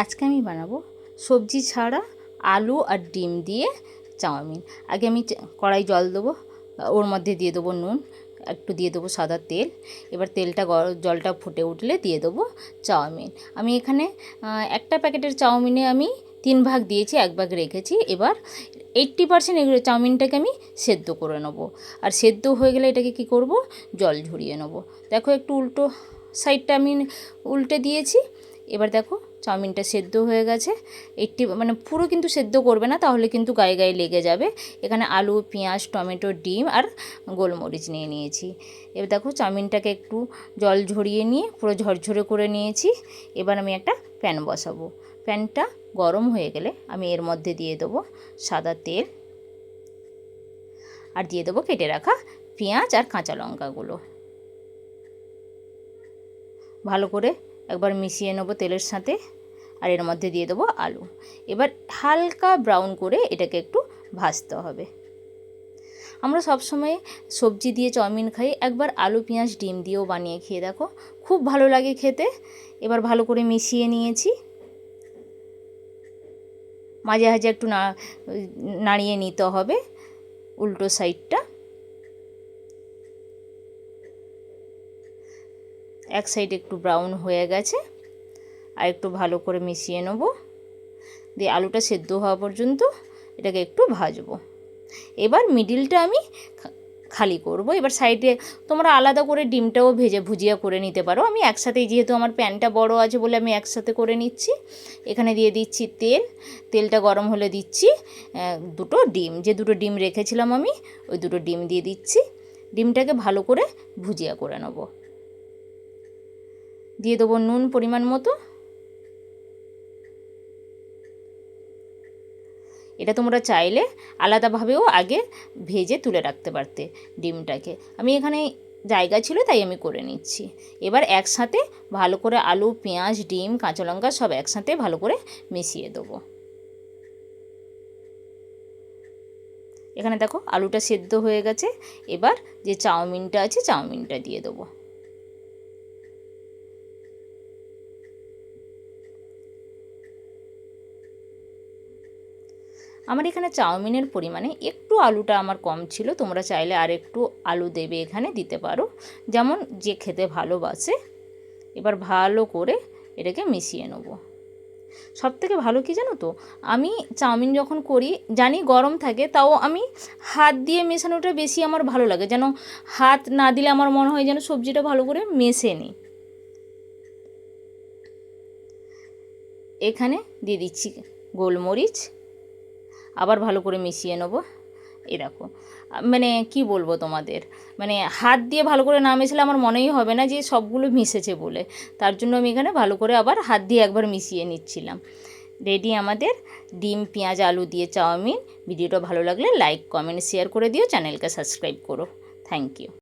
আজকে আমি বানাবো সবজি ছাড়া আলু আর ডিম দিয়ে চাউমিন। আগে আমি কড়াই জল দেবো, ওর মধ্যে দিয়ে দেবো নুন, একটু দিয়ে দেবো সাদা তেল। এবার তেলটা জলটা ফুটে উঠলে দিয়ে দেবো চাউমিন। আমি এখানে একটা প্যাকেটের চাউমিনে আমি 3 ভাগ দিয়েছি, 1 ভাগ রেখেছি। এবার 80% এগুলো চাউমিনটাকে আমি সেদ্ধ করে নেবো। আর সেদ্ধ হয়ে গেলে এটাকে কি করব, জল ঝরিয়ে নেবো। দেখো একটু উল্টো সাইডটা আমি উল্টে দিয়েছি। এবার দেখো চাউমিনটা সেদ্ধ হয়ে গেছে। 80 মানে পুরো কিন্তু সেদ্ধ করবে না, তাহলে কিন্তু গায়ে গায়ে লেগে যাবে। এখানে আলু, পেঁয়াজ, টমেটো, ডিম আর গোলমরিচ নিয়ে নিয়েছি। এবার দেখো চাউমিনটাকে একটু জল ঝরিয়ে নিয়ে পুরো ঝরঝরে করে নিয়েছি। এবার আমি একটা প্যান বসাবো। প্যানটা গরম হয়ে গেলে আমি এর মধ্যে দিয়ে দেবো সাদা তেল, আর দিয়ে দেবো কেটে রাখা পেঁয়াজ আর কাঁচা লঙ্কাগুলো। ভালো করে একবার মিশিয়ে নেবো তেলের সাথে, আর এর মধ্যে দিয়ে দেবো আলু। এবার হালকা ব্রাউন করে এটাকে একটু ভাজতে হবে। আমরা সবসময় সবজি দিয়ে চাউমিন খাই, একবার আলু, পেঁয়াজ, ডিম দিয়েও বানিয়ে খেয়ে দেখো, খুব ভালো লাগে খেতে। এবার ভালো করে মিশিয়ে নিয়েছি। মাঝে মাঝে একটু নাড়িয়ে নিতে হবে উল্টো সাইডটা। এক সাইড একটু ব্রাউন হয়ে গেছে, আর একটু ভালো করে মিশিয়ে নেব। দিয়ে আলুটা সেদ্ধ হওয়া পর্যন্ত এটাকে একটু ভাজবো। এবার মিডিলটা আমি খালি করব। এবার সাইডে তোমরা আলাদা করে ডিমটাও ভুজিয়া করে নিতে পারো। আমি একসাথেই, যেহেতু আমার প্যানটা বড় আছে বলে আমি একসাথে করে নিচ্ছি। এখানে দিয়ে দিচ্ছি তেলটা গরম হলে দিচ্ছি 2টো ডিম। যে 2টো ডিম রেখেছিলাম আমি, ওই 2টো ডিম দিয়ে দিচ্ছি। ডিমটাকে ভালো করে ভুজিয়া করে নেব। দিয়ে দেবো নুন পরিমাণ মতো। এটা তোমরা চাইলে আলাদাভাবেও আগে ভেজে তুলে রাখতে পারতে ডিমটাকে। আমি এখানে জায়গা ছিল তাই আমি করে নিচ্ছি। এবার একসাথে ভালো করে আলু, পেঁয়াজ, ডিম, কাঁচা লঙ্কা সব একসাথে ভালো করে মিশিয়ে দেবো। এখানে দেখো আলুটা সেদ্ধ হয়ে গেছে। এবার যে চাউমিনটা আছে চাউমিনটা দিয়ে দেবো। আমার এখানে চাউমিনের পরিমাণে একটু আলুটা আমার কম ছিল, তোমরা চাইলে আর একটু আলু দেবে, এখানে দিতে পারো, যেমন যে খেতে ভালোবাসে। এবার ভালো করে এটাকে মিশিয়ে নেব। সবথেকে ভালো কি জানো তো, আমি চাউমিন যখন করি জানি গরম থাকে, তাও আমি হাত দিয়ে মেশানোটা বেশি আমার ভালো লাগে। যেন হাত না দিলে আমার মনে হয় যেন সবজিটা ভালো করে মেশে নিই। এখানে দিয়ে দিচ্ছি গোলমরিচ, আবার ভালো করে মিশিয়ে নেবো। এই দেখো, মানে কি বলবো তোমাদের, মানে হাত দিয়ে ভালো করে না মেশালে আমার মনেই হবে না যে সবগুলো মিশেছে বলে। তার জন্য আমি এখানে ভালো করে আবার হাত দিয়ে একবার মিশিয়ে নিচ্ছিলাম। রেডি আমাদের ডিম, পেঁয়াজ, আলু দিয়ে চাউমিন। ভিডিওটা ভালো লাগলে লাইক, কমেন্ট, শেয়ার করে দিও। চ্যানেলকে সাবস্ক্রাইব করো। Thank you.